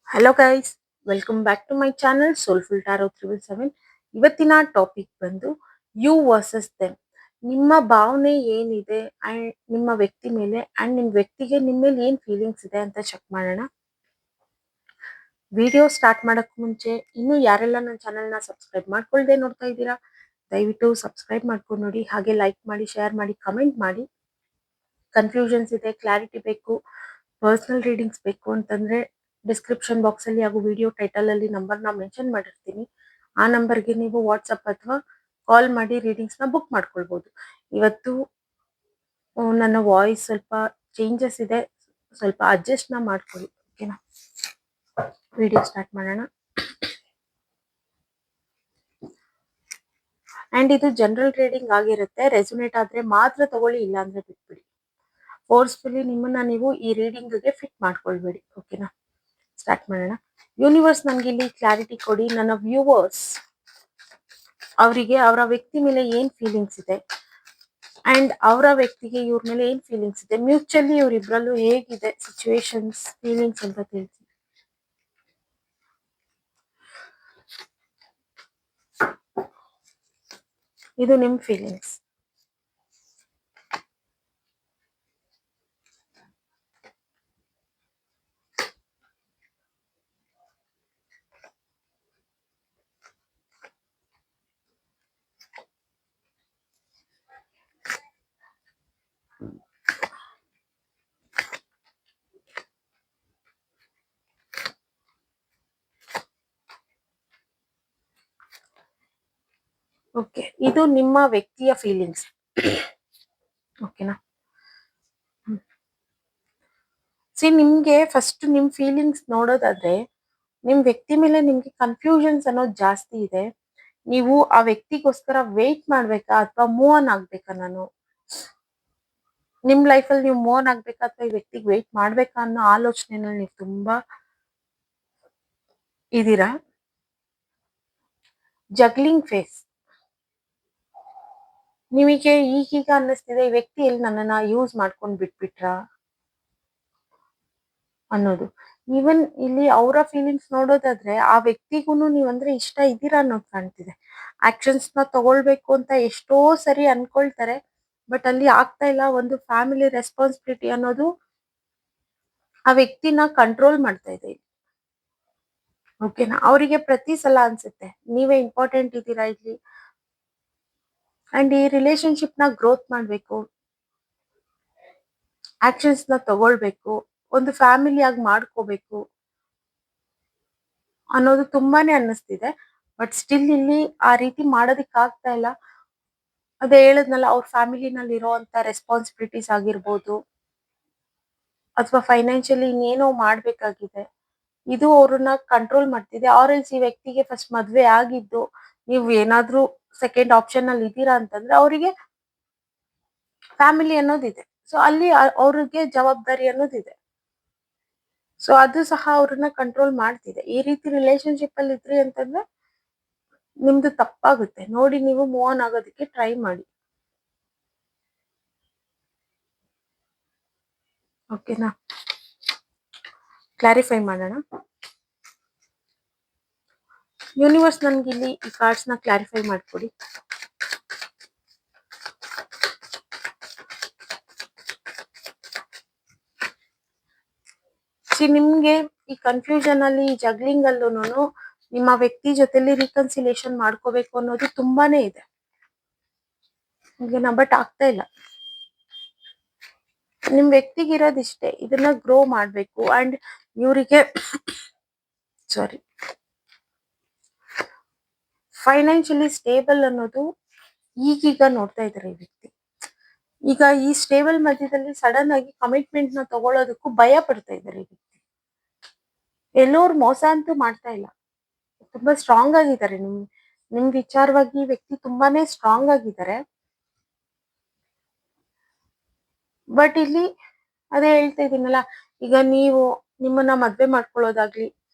Hello guys, welcome back to my channel soulful tarot 777. ಇವತ್ತಿನ topic ಬಂದು you versus them. ನಿಮ್ಮ ಭಾವನೆ ಏನಿದೆ ಅಂಡ್ ನಿಮ್ಮ ವ್ಯಕ್ತಿ ಮೇಲೆ ಅಂಡ್ ನಿಮ್ಮ ವ್ಯಕ್ತಿಗೆ ನಿಮ್ಮ ಮೇಲೆ ಏನ್ ಫೀಲಿಂಗ್ಸ್ ಇದೆ ಅಂತ ಚೆಕ್ ಮಾಡೋಣ. ವಿಡಿಯೋ ಸ್ಟಾರ್ಟ್ ಮಾಡಕ್ ಮುಂಚೆ ಇನ್ನೂ ಯಾರೆಲ್ಲ ನನ್ನ ಚಾನಲ್ನ ಸಬ್ಸ್ಕ್ರೈಬ್ ಮಾಡ್ಕೊಳ್ದೆ ನೋಡ್ತಾ ಇದ್ದೀರಾ, ದಯವಿಟ್ಟು ಸಬ್ಸ್ಕ್ರೈಬ್ ಮಾಡ್ಕೊಂಡು ನೋಡಿ. ಹಾಗೆ ಲೈಕ್ ಮಾಡಿ, ಶೇರ್ ಮಾಡಿ, ಕಮೆಂಟ್ ಮಾಡಿ. ಕನ್ಫ್ಯೂಷನ್ಸ್ ಇದೆ, ಕ್ಲಾರಿಟಿ ಬೇಕು, ಪರ್ಸನಲ್ ರೀಡಿಂಗ್ಸ್ ಬೇಕು ಅಂತಂದ್ರೆ ಡಿಸ್ಕ್ರಿಪ್ಷನ್ ಬಾಕ್ಸ್ ಅಲ್ಲಿ ಹಾಗೂ ವಿಡಿಯೋ ಟೈಟಲ್ ಅಲ್ಲಿ ನಂಬರ್ನ ಮೆನ್ಷನ್ ಮಾಡಿರ್ತೀನಿ. ಆ ನಂಬರ್ಗೆ ನೀವು ವಾಟ್ಸಪ್ ಅಥವಾ ಕಾಲ್ ಮಾಡಿ ರೀಡಿಂಗ್ಸ್ ನ ಬುಕ್ ಮಾಡ್ಕೊಳ್ಬಹುದು. ಇವತ್ತು ನನ್ನ ವಾಯ್ಸ್ ಸ್ವಲ್ಪ ಚೇಂಜಸ್ ಇದೆ, ಸ್ವಲ್ಪ ಅಡ್ಜಸ್ಟ್ ನ ಮಾಡ್ಕೊಳ್ಳಿ. ಓಕೆನಾ? ವಿಡಿಯೋ ಸ್ಟಾರ್ಟ್ ಮಾಡೋಣ. ಅಂಡ್ ಇದು ಜನರಲ್ ರೀಡಿಂಗ್ ಆಗಿರುತ್ತೆ. ರೆಸೊನೇಟ್ ಆದ್ರೆ ಮಾತ್ರ ತಗೊಳ್ಳಿ, ಇಲ್ಲ ಅಂದ್ರೆ ಬಿಟ್ಬಿಡಿ. ಫೋರ್ಸ್ಫುಲಿ ನಿಮ್ಮನ್ನ ನೀವು ಈ ರೀಡಿಂಗ್ಗೆ ಫಿಟ್ ಮಾಡ್ಕೊಳ್ಬೇಡಿ. ಓಕೆನಾ? ಸ್ಟಾರ್ಟ್ ಮಾಡೋಣ. ಯೂನಿವರ್ಸ್ ನನ್ಗೆ ಇಲ್ಲಿ ಕ್ಲಾರಿಟಿ ಕೊಡಿ. ನನ್ನ ವ್ಯೂವರ್ಸ್ ಅವರಿಗೆ ಅವರ ವ್ಯಕ್ತಿ ಮೇಲೆ ಏನ್ ಫೀಲಿಂಗ್ಸ್ ಇದೆ ಅಂಡ್ ಅವರ ವ್ಯಕ್ತಿಗೆ ಇವ್ರ ಮೇಲೆ ಏನ್ ಫೀಲಿಂಗ್ಸ್ ಇದೆ, ಮ್ಯೂಚುವಲಿ ಇವ್ರಿಬ್ರಲ್ಲೂ ಹೇಗಿದೆ ಸಿಚುವೇಶನ್ಸ್, ಫೀಲಿಂಗ್ಸ್ ಅಂತ ತಿಳಿಸಿ. ಇದು ನಿಮ್ ಫೀಲಿಂಗ್ಸ್. ಓಕೆ, ಇದು ನಿಮ್ಮ ವ್ಯಕ್ತಿಯ ಫೀಲಿಂಗ್ಸ್. ಓಕೆನಾ? ನಿಮ್ಗೆ ಫಸ್ಟ್ ನಿಮ್ ಫೀಲಿಂಗ್ಸ್ ನೋಡೋದಾದ್ರೆ, ನಿಮ್ ವ್ಯಕ್ತಿ ಮೇಲೆ ನಿಮ್ಗೆ ಕನ್ಫ್ಯೂಷನ್ಸ್ ಅನ್ನೋದು ಜಾಸ್ತಿ ಇದೆ. ನೀವು ಆ ವ್ಯಕ್ತಿಗೋಸ್ಕರ ವೇಟ್ ಮಾಡ್ಬೇಕಾ ಅಥವಾ ಮೂವ್ ಆನ್ ಆಗ್ಬೇಕಾ? ನಿಮ್ ಲೈಫಲ್ಲಿ ನೀವು ಮೂವ್ ಆನ್ ಆಗ್ಬೇಕಾ ಅಥವಾ ಈ ವ್ಯಕ್ತಿಗೆ ವೇಟ್ ಮಾಡ್ಬೇಕಾ ಅನ್ನೋ ಆಲೋಚನೆನಲ್ಲಿ ನೀವು ತುಂಬಾ ಇದೀರಾ. Juggling phase. ನಿಮಗೆ ಈಗೀಗ ಅನ್ನಿಸ್ತಿದೆ ಈ ವ್ಯಕ್ತಿ ಎಲ್ಲಿ ನನ್ನನ್ನ ಯೂಸ್ ಮಾಡ್ಕೊಂಡ್ ಬಿಟ್ಬಿಟ್ರ ಅನ್ನೋದು. ಈವನ್ ಇಲ್ಲಿ ಅವರ ಫೀಲಿಂಗ್ಸ್ ನೋಡೋದಾದ್ರೆ ಆ ವ್ಯಕ್ತಿಗೂ ನೀವಂದ್ರೆ ಇಷ್ಟ ಇದ್ದೀರಾ ಅನ್ನೋದು ಕಾಣ್ತಿದೆ. ಆಕ್ಷನ್ಸ್ ನ ತಗೊಳ್ಬೇಕು ಅಂತ ಎಷ್ಟೋ ಸರಿ ಅನ್ಕೊಳ್ತಾರೆ, ಬಟ್ ಅಲ್ಲಿ ಆಗ್ತಾ ಇಲ್ಲ. ಒಂದು ಫ್ಯಾಮಿಲಿ ರೆಸ್ಪಾನ್ಸಿಬಿಲಿಟಿ ಅನ್ನೋದು ಆ ವ್ಯಕ್ತಿನ ಕಂಟ್ರೋಲ್ ಮಾಡ್ತಾ ಇದೆ. ಓಕೆನಾ? ಅವರಿಗೆ ಪ್ರತಿ ಸಲ ಅನ್ಸುತ್ತೆ ನೀವೇ ಇಂಪಾರ್ಟೆಂಟ್ ಇದ್ದೀರಾ ಇಲ್ಲಿ ಅಂಡ್ ಈ ರಿಲೇಶನ್ಶಿಪ್ ನ ಗ್ರೋತ್ ಮಾಡ್ಬೇಕು, ಆಕ್ಷನ್ಸ್ ನ ತಗೊಳ್ಬೇಕು, ಒಂದು ಫ್ಯಾಮಿಲಿ ಆಗಿ ಮಾಡ್ಕೋಬೇಕು ಅನ್ನೋದು ತುಂಬಾನೇ ಅನ್ನಿಸ್ತಿದೆ. ಬಟ್ ಸ್ಟಿಲ್ ಇಲ್ಲಿ ಆ ರೀತಿ ಮಾಡೋದಿಕ್ ಆಗ್ತಾ ಇಲ್ಲ. ಅದೇ ಹೇಳದ್ನಲ್ಲ, ಅವ್ರ ಫ್ಯಾಮಿಲಿನಲ್ಲಿ ಇರೋಂತ ರೆಸ್ಪಾನ್ಸಿಬಿಲಿಟೀಸ್ ಆಗಿರ್ಬೋದು ಅಥವಾ ಫೈನಾನ್ಷಿಯಲಿ ಇನ್ನೇನೋ ಮಾಡ್ಬೇಕಾಗಿದೆ, ಇದು ಅವ್ರನ್ನ ಕಂಟ್ರೋಲ್ ಮಾಡ್ತಿದೆ. ಆರ್ಎಲ್ಸ್ ಈ ವ್ಯಕ್ತಿಗೆ ಫಸ್ಟ್ ಮದ್ವೆ ಆಗಿದ್ದು ನೀವು ಏನಾದ್ರೂ ಸೆಕೆಂಡ್ ಆಪ್ಷನ್ ಅಲ್ಲಿ ಇದ್ದೀರಾ ಅಂತಂದ್ರೆ ಅವರಿಗೆ ಫ್ಯಾಮಿಲಿ ಅನ್ನೋದಿದೆ. ಸೊ ಅಲ್ಲಿ ಅವ್ರಿಗೆ ಜವಾಬ್ದಾರಿ ಅನ್ನೋದಿದೆ. ಸೊ ಅದು ಸಹ ಅವ್ರನ್ನ ಕಂಟ್ರೋಲ್ ಮಾಡ್ತಿದೆ. ಈ ರೀತಿ ರಿಲೇಶನ್ಶಿಪ್ ಅಲ್ಲಿ ಇದ್ರಿ ಅಂತಂದ್ರೆ ನಿಮ್ದು ತಪ್ಪಾಗುತ್ತೆ. ನೋಡಿ, ನೀವು ಮೂವ್ ಆನ್ ಆಗೋದಕ್ಕೆ ಟ್ರೈ ಮಾಡಿ. ಓಕೆನಾ? ಕ್ಲಾರಿಫೈ ಮಾಡೋಣ. ಯೂನಿವರ್ಸ್ ನನ್ಗೆ ಇಲ್ಲಿ ಈ ಕಾರ್ಡ್ಸ್ ನ ಕ್ಲಾರಿಫೈ ಮಾಡ್ಕೊಡಿ. ನಿಮ್ಗೆ ಈ ಕನ್ಫ್ಯೂಷನ್ ಅಲ್ಲಿ, ಜಗ್ಲಿಂಗ್ ಅಲ್ಲೂ ನಿಮ್ಮ ವ್ಯಕ್ತಿ ಜೊತೆಲಿ ರಿಕನ್ಸಿಲೇಷನ್ ಮಾಡ್ಕೋಬೇಕು ಅನ್ನೋದು ತುಂಬಾನೇ ಇದೆ. ಬಟ್ ಆಗ್ತಾ ಇಲ್ಲ. ನಿಮ್ ವ್ಯಕ್ತಿಗೆ ಇರೋದಿಷ್ಟೇ, ಇದನ್ನ ಗ್ರೋ ಮಾಡ್ಬೇಕು ಅಂಡ್ ಇವರಿಗೆ ಸಾರಿ ಫೈನಾನ್ಷಿಯಲಿ ಸ್ಟೇಬಲ್ ಅನ್ನೋದು ಈಗೀಗ ನೋಡ್ತಾ ಇದ್ದಾರೆ ಈ ವ್ಯಕ್ತಿ. ಈಗ ಈ ಸ್ಟೇಬಲ್ ಮಧ್ಯದಲ್ಲಿ ಸಡನ್ ಆಗಿ ಕಮಿಟ್ಮೆಂಟ್ ನ ತಗೊಳ್ಳೋದಕ್ಕೂ ಭಯ ಪಡ್ತಾ ಇದ್ದಾರೆ ಈ ವ್ಯಕ್ತಿ. ಎಲ್ಲೋರು ಮೋಸ ಅಂತೂ ಮಾಡ್ತಾ ಇಲ್ಲ, ತುಂಬಾ ಸ್ಟ್ರಾಂಗ್ ಆಗಿದ್ದಾರೆ. ನಿಮ್ ವಿಚಾರವಾಗಿ ಈ ವ್ಯಕ್ತಿ ತುಂಬಾನೇ ಸ್ಟ್ರಾಂಗ್ ಆಗಿದ್ದಾರೆ. ಬಟ್ ಇಲ್ಲಿ ಅದೇ ಹೇಳ್ತಾ ಇದೀನಲ್ಲ, ಈಗ ನೀವು ನಿಮ್ಮನ್ನ ಮದ್ವೆ ಮಾಡ್ಕೊಳ್ಳೋದಾಗ್ಲಿ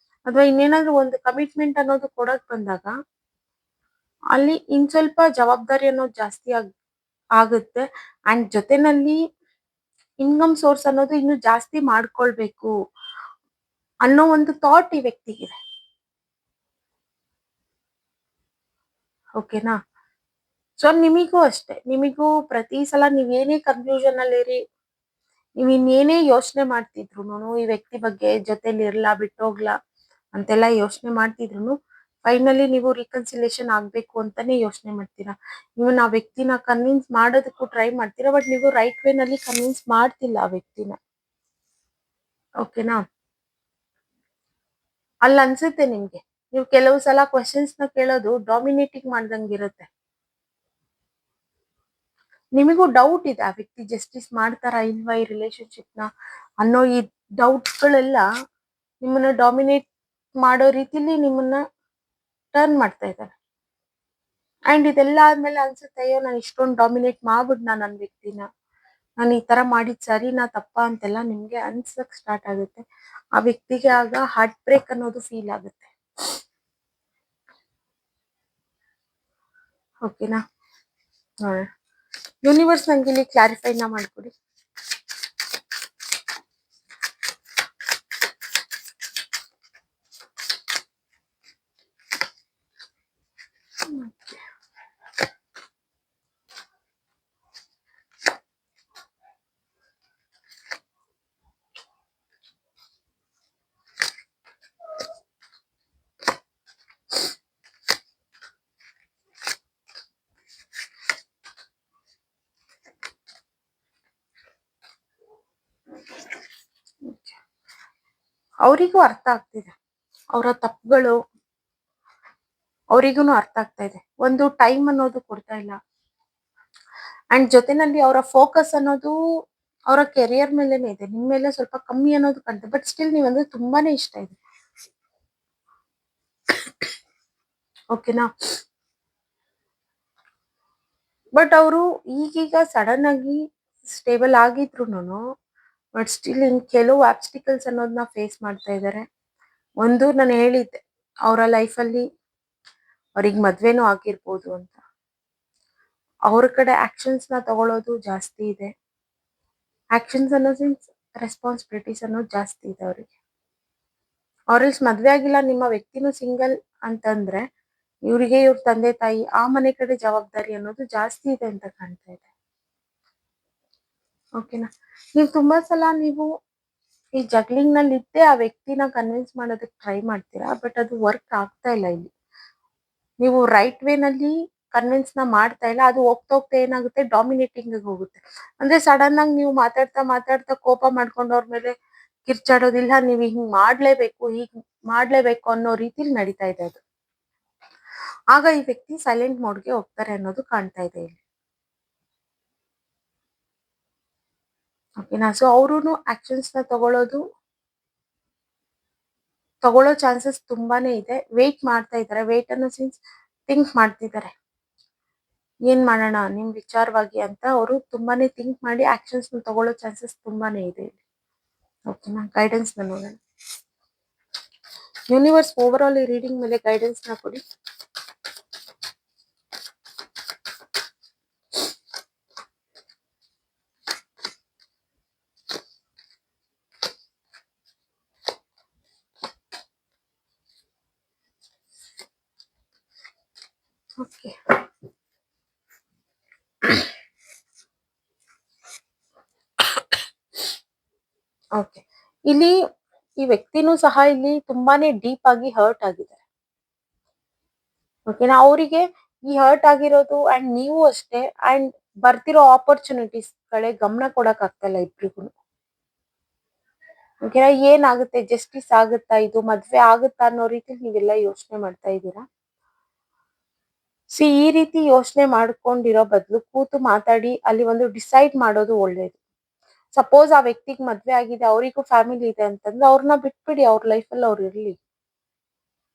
ಅಥವಾ ಇನ್ನೇನಾದ್ರೂ ಒಂದು ಕಮಿಟ್ಮೆಂಟ್ ಅನ್ನೋದು ಕೊಡಕ್ ಬಂದಾಗ ಅಲ್ಲಿ ಇನ್ ಸ್ವಲ್ಪ ಜವಾಬ್ದಾರಿ ಅನ್ನೋದು ಜಾಸ್ತಿ ಆಗುತ್ತೆ. ಅಂಡ್ ಜೊತೆನಲ್ಲಿ ಇನ್ಕಮ್ ಸೋರ್ಸ್ ಅನ್ನೋದು ಇನ್ನು ಜಾಸ್ತಿ ಮಾಡ್ಕೊಳ್ಬೇಕು ಅನ್ನೋ ಒಂದು ಥಾಟ್ ಈ ವ್ಯಕ್ತಿಗಿದೆ. ಓಕೆನಾ? ಸೊ ನಿಮಿಗೂ ಅಷ್ಟೇ, ನಿಮಿಗೂ ಪ್ರತಿ ಸಲ ನೀವೇನೇ ಕನ್ಫ್ಯೂಷನ್ ಅಲ್ಲಿರಿ, ನೀವ್ ಇನ್ನೇನೇ ಯೋಚನೆ ಮಾಡ್ತಿದ್ರುನು ಈ ವ್ಯಕ್ತಿ ಬಗ್ಗೆ ಜೊತೆಲಿ ಇರ್ಲಾ ಬಿಟ್ಟೋಗ್ಲಾ ಅಂತೆಲ್ಲ ಯೋಚನೆ ಮಾಡ್ತಿದ್ರು ಫೈನಲಿ ನೀವು ರಿಕನ್ಸಿಲೇಷನ್ ಆಗ್ಬೇಕು ಅಂತಾನೆ ಯೋಚನೆ ಮಾಡ್ತೀರಾ. ನೀವು ಆ ವ್ಯಕ್ತಿನ ಕನ್ವಿನ್ಸ್ ಮಾಡೋದಕ್ಕೂ ಟ್ರೈ ಮಾಡ್ತೀರಾ, ಬಟ್ ನೀವು ರೈಟ್ ವೇ ನಲ್ಲಿ ಕನ್ವಿನ್ಸ್ ಮಾಡ್ತಿಲ್ಲ ಆ ವ್ಯಕ್ತಿನ. ಓಕೆನಾ? ಅಲ್ಲಿ ಅನ್ಸುತ್ತೆ ನಿಮ್ಗೆ, ನೀವು ಕೆಲವು ಸಲ ಕ್ವಶನ್ಸ್ ನ ಕೇಳೋದು ಡಾಮಿನೇಟಿಂಗ್ ಮಾಡ್ದಂಗಿರುತ್ತೆ. ನಿಮಗೂ ಡೌಟ್ ಇದೆ ಆ ವ್ಯಕ್ತಿ ಜಸ್ಟಿಸ್ ಮಾಡ್ತಾರಾ ಇಲ್ವಾ ಈ ರಿಲೇಶನ್ಶಿಪ್ ನ ಅನ್ನೋ ಈ ಡೌಟ್ಸ್ ಗಳೆಲ್ಲ ನಿಮ್ಮನ್ನ ಡಾಮಿನೇಟ್ ಮಾಡೋ ರೀತಿಲಿ ನಿಮ್ಮನ್ನ ಟರ್ನ್ ಮಾಡ್ತಾ ಇದ್ದಾರೆ. ಅಂಡ್ ಇದೆಲ್ಲ ಆದ್ಮೇಲೆ ಅನ್ಸುತ್ತೆ, ಅಯ್ಯೋ ನಾನು ಇಷ್ಟೊಂದು ಡಾಮಿನೇಟ್ ಮಾಡ್ಬಿಡ್ ನನ್ನ ವ್ಯಕ್ತಿನ, ನಾನು ಈ ತರ ಮಾಡಿದ್ ಸರಿನಾ ತಪ್ಪಾ ಅಂತೆಲ್ಲ ನಿಮ್ಗೆ ಅನ್ಸಕ್ ಸ್ಟಾರ್ಟ್ ಆಗುತ್ತೆ. ಆ ವ್ಯಕ್ತಿಗೆ ಆಗ ಹಾರ್ಟ್ ಬ್ರೇಕ್ ಅನ್ನೋದು ಫೀಲ್ ಆಗುತ್ತೆ. ಓಕೆನಾ? ನೋಡೋಣ, ಯೂನಿವರ್ಸ್ ನಂಗೆ ಇಲ್ಲಿ ಕ್ಲಾರಿಫೈನ ಮಾಡ್ಕೊಡಿ. ಅವರಿಗೂ ಅರ್ಥ ಆಗ್ತಿದೆ, ಅವರ ತಪ್ಪುಗಳು ಅವರಿಗೂ ಅರ್ಥ ಆಗ್ತಾ ಇದೆ. ಒಂದು ಟೈಮ್ ಅನ್ನೋದು ಕೊಡ್ತಾ ಇಲ್ಲ, ಅಂಡ್ ಜೊತೆನಲ್ಲಿ ಅವರ ಫೋಕಸ್ ಅನ್ನೋದು ಅವರ ಕೆರಿಯರ್ ಮೇಲೆನೆ ಇದೆ, ನಿಮ್ ಮೇಲೆ ಸ್ವಲ್ಪ ಕಮ್ಮಿ ಅನ್ನೋದು ಕಾಣ್ತದೆ. ಬಟ್ ಸ್ಟಿಲ್ ನೀವಂದ್ರೆ ತುಂಬಾನೇ ಇಷ್ಟ ಇದೆ. ಓಕೆನಾ? ಬಟ್ ಅವರು ಈಗೀಗ ಸಡನ್ ಆಗಿ ಸ್ಟೇಬಲ್ ಆಗಿದ್ರು ಬಟ್ ಸ್ಟಿಲ್ ಇನ್ ಕೆಲವು ಆಬ್ಸ್ಟಿಕಲ್ಸ್ ಅನ್ನೋದನ್ನ ಫೇಸ್ ಮಾಡ್ತಾ ಇದ್ದಾರೆ. ಒಂದು ನಾನು ಹೇಳಿದ್ದೆ, ಅವರ ಲೈಫಲ್ಲಿ ಅವ್ರಿಗೆ ಮದ್ವೆನೂ ಆಗಿರ್ಬೋದು ಅಂತ, ಅವ್ರ ಕಡೆ ಆಕ್ಷನ್ಸ್ ನ ತಗೊಳ್ಳೋದು ಜಾಸ್ತಿ ಇದೆ. ಆಕ್ಷನ್ಸ್ ಅನ್ನೋ ಸಿನ್ಸ್ ರೆಸ್ಪಾನ್ಸಿಬಿಲಿಟೀಸ್ ಅನ್ನೋದು ಜಾಸ್ತಿ ಇದೆ ಅವರಿಗೆ. ಅವ್ರಲ್ಸ್ ಮದ್ವೆ ಆಗಿಲ್ಲ, ನಿಮ್ಮ ವ್ಯಕ್ತಿನೂ ಸಿಂಗಲ್ ಅಂತಂದ್ರೆ ಇವರಿಗೆ ಇವ್ರ ತಂದೆ ತಾಯಿ ಆ ಮನೆ ಕಡೆ ಜವಾಬ್ದಾರಿ ಅನ್ನೋದು ಜಾಸ್ತಿ ಇದೆ ಅಂತ ಕಾಣ್ತಾ ಇದೆ. ಓಕೆನಾ? ನೀವು ತುಂಬಾ ಸಲ ನೀವು ಈ ಜಗ್ಲಿಂಗ್ ನಲ್ಲಿ ಇದ್ದೇ ಆ ವ್ಯಕ್ತಿನ ಕನ್ವಿನ್ಸ್ ಮಾಡೋದಕ್ಕೆ ಟ್ರೈ ಮಾಡ್ತೀರಾ, ಬಟ್ ಅದು ವರ್ಕ್ ಆಗ್ತಾ ಇಲ್ಲ. ಇಲ್ಲಿ ನೀವು ರೈಟ್ ವೇ ನಲ್ಲಿ ಕನ್ವಿನ್ಸ್ ನ ಮಾಡ್ತಾ ಇಲ್ಲ, ಅದು ಹೋಗ್ತಾ ಹೋಗ್ತಾ ಏನಾಗುತ್ತೆ, ಡಾಮಿನೇಟಿಂಗ್ ಹೋಗುತ್ತೆ. ಅಂದ್ರೆ ಸಡನ್ ಆಗಿ ನೀವು ಮಾತಾಡ್ತಾ ಮಾತಾಡ್ತಾ ಕೋಪ ಮಾಡ್ಕೊಂಡು ಅವ್ರ ಮೇಲೆ ಕಿರ್ಚಾಡೋದಿಲ್ಲ, ನೀವು ಹಿಂಗ್ ಮಾಡ್ಲೇಬೇಕು ಹೀಗ್ ಮಾಡ್ಲೇಬೇಕು ಅನ್ನೋ ರೀತಿಲಿ ನಡೀತಾ ಇದೆ ಅದು. ಆಗ ಈ ವ್ಯಕ್ತಿ ಸೈಲೆಂಟ್ ಮೋಡ್ಗೆ ಹೋಗ್ತಾರೆ ಅನ್ನೋದು ಕಾಣ್ತಾ ಇದೆ ಇಲ್ಲಿ. ಓಕೆನಾ? ಸೊ ಅವ್ರು ಆಕ್ಷನ್ಸ್ ನ ತಗೊಳ್ಳೋ ಚಾನ್ಸಸ್ ತುಂಬಾನೇ ಇದೆ. ವೇಟ್ ಮಾಡ್ತಾ ಇದ್ದಾರೆ, ವೇಟ್ ಅನ್ನೋ ಸೀನ್ಸ್ ಥಿಂಕ್ ಮಾಡ್ತಿದ್ದಾರೆ, ಏನ್ ಮಾಡೋಣ ನಿಮ್ ವಿಚಾರವಾಗಿ ಅಂತ ಅವರು ತುಂಬಾನೇ ಥಿಂಕ್ ಮಾಡಿ ಆಕ್ಷನ್ಸ್ ನ ತಗೊಳ್ಳೋ ಚಾನ್ಸಸ್ ತುಂಬಾನೇ ಇದೆ ಇಲ್ಲಿ. ಓಕೆನಾ? ಗೈಡೆನ್ಸ್ ನ ನೋಡೋಣ. ಯೂನಿವರ್ಸ್ ಓವರ್ ಆಲ್ ಈ ರೀಡಿಂಗ್ ಮೇಲೆ ಗೈಡೆನ್ಸ್ ನ ಕೊಡಿ. ಓಕೆ, ಓಕೆ, ಇಲ್ಲಿ ಈ ವ್ಯಕ್ತಿನೂ ಸಹ ಇಲ್ಲಿ ತುಂಬಾನೇ ಡೀಪ್ ಆಗಿ ಹರ್ಟ್ ಆಗಿದ್ದಾರೆ. ಓಕೆನಾ? ಅವರಿಗೆ ಈ ಹರ್ಟ್ ಆಗಿರೋದು ಅಂಡ್ ನೀವು ಅಷ್ಟೇ, ಅಂಡ್ ಬರ್ತಿರೋ ಆಪರ್ಚುನಿಟೀಸ್ ಕಡೆ ಗಮನ ಕೊಡಕ್ ಆಗ್ತಾ ಇಲ್ಲ ಇಬ್ರಿಗೂ. ಓಕೆನಾ? ಏನಾಗುತ್ತೆ, ಜಸ್ಟಿಸ್ ಆಗುತ್ತಾ, ಇದು ಮದ್ವೆ ಆಗುತ್ತಾ ಅನ್ನೋ ರೀತಿ ನೀವೆಲ್ಲ ಯೋಚನೆ ಮಾಡ್ತಾ ಇದ್ದೀರಾ. ಈ ರೀತಿ ಯೋಚನೆ ಮಾಡ್ಕೊಂಡಿರೋ ಬದಲು ಕೂತು ಮಾತಾಡಿ ಅಲ್ಲಿ ಒಂದು ಡಿಸೈಡ್ ಮಾಡೋದು ಒಳ್ಳೇದು. ಸಪೋಸ್ ಆ ವ್ಯಕ್ತಿಗೆ ಮದ್ವೆ ಆಗಿದೆ, ಅವರಿಗೂ ಫ್ಯಾಮಿಲಿ ಇದೆ ಅಂತಂದ್ರೆ ಅವ್ರನ್ನ ಬಿಟ್ಬಿಡಿ, ಅವ್ರ ಲೈಫಲ್ಲಿ ಅವ್ರು ಇರ್ಲಿ.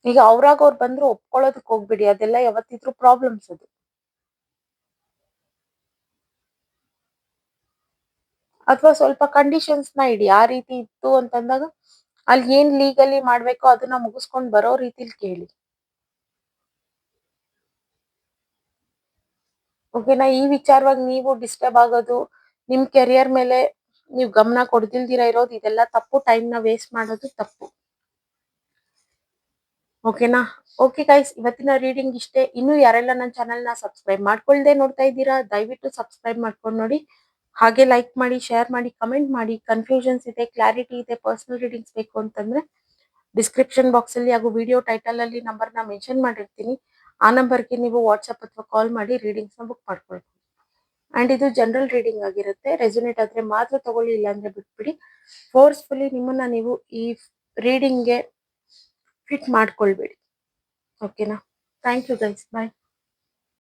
ಈಗ ಅವ್ರಾಗ ಅವ್ರು ಬಂದ್ರು ಒಪ್ಕೊಳ್ಳೋದಕ್ ಹೋಗ್ಬಿಡಿ, ಅದೆಲ್ಲ ಯಾವತ್ತಿದ್ರು ಪ್ರಾಬ್ಲಮ್ಸ್ ಅದು. ಅಥವಾ ಸ್ವಲ್ಪ ಕಂಡೀಷನ್ಸ್ ನ ಇಡಿ, ಆ ರೀತಿ ಇತ್ತು ಅಂತಂದಾಗ ಅಲ್ಲಿ ಏನ್ ಲೀಗಲಿ ಮಾಡ್ಬೇಕೋ ಅದನ್ನ ಮುಗಿಸ್ಕೊಂಡ್ ಬರೋ ರೀತಿಲಿ ಕೇಳಿ. ಓಕೆನಾ? ಈ ವಿಚಾರವಾಗಿ ನೀವು ಡಿಸ್ಟರ್ಬ್ ಆಗೋದು, ನಿಮ್ ಕೆರಿಯರ್ ಮೇಲೆ ನೀವು ಗಮನ ಕೊಡ್ದಿಲ್ದಿರ ಇರೋದು, ಇದೆಲ್ಲ ತಪ್ಪು. ಟೈಮ್ ನ ವೇಸ್ಟ್ ಮಾಡೋದು ತಪ್ಪು. ಓಕೆನಾ? ಓಕೆ ಗೈಸ್, ಇವತ್ತಿನ ರೀಡಿಂಗ್ ಇಷ್ಟೇ. ಇನ್ನು ಯಾರೆಲ್ಲ ನನ್ನ ಚಾನೆಲ್ನ ಸಬ್ಸ್ಕ್ರೈಬ್ ಮಾಡ್ಕೊಳ್ದೆ ನೋಡ್ತಾ ಇದ್ದೀರಾ, ದಯವಿಟ್ಟು ಸಬ್ಸ್ಕ್ರೈಬ್ ಮಾಡ್ಕೊಂಡು ನೋಡಿ. ಹಾಗೆ ಲೈಕ್ ಮಾಡಿ, ಶೇರ್ ಮಾಡಿ, ಕಮೆಂಟ್ ಮಾಡಿ. ಕನ್ಫ್ಯೂಷನ್ಸ್ ಇದೆ, ಕ್ಲಾರಿಟಿ ಇದೆ, ಪರ್ಸನಲ್ ರೀಡಿಂಗ್ಸ್ ಬೇಕು ಅಂತಂದ್ರೆ ಡಿಸ್ಕ್ರಿಪ್ಷನ್ ಬಾಕ್ಸ್ ಅಲ್ಲಿ ಹಾಗೂ ವಿಡಿಯೋ ಟೈಟಲ್ ಅಲ್ಲಿ ನಂಬರ್ನ ಮೆನ್ಷನ್ ಮಾಡಿರ್ತೀನಿ. ಆ ನಂಬರ್ಗೆ ನೀವು ವಾಟ್ಸ್ಆಪ್ ಅಥವಾ ಕಾಲ್ ಮಾಡಿ ರೀಡಿಂಗ್ಸ್ನ ಬುಕ್ ಮಾಡ್ಕೊಳ್ಬೋದು. ಅಂಡ್ ಇದು ಜನರಲ್ ರೀಡಿಂಗ್ ಆಗಿರುತ್ತೆ. ರೆಸೊನೇಟ್ ಆದ್ರೆ ಮಾತ್ರ ತಗೊಳ್ಳಿ, ಇಲ್ಲಾಂದ್ರೆ ಬಿಟ್ಬಿಡಿ. ಫೋರ್ಸ್ಫುಲಿ ನಿಮ್ಮನ್ನ ನೀವು ಈ ರೀಡಿಂಗ್ಗೆ ಫಿಟ್ ಮಾಡ್ಕೊಳ್ಬೇಡಿ. ಓಕೆನಾ? Thank you guys, bye.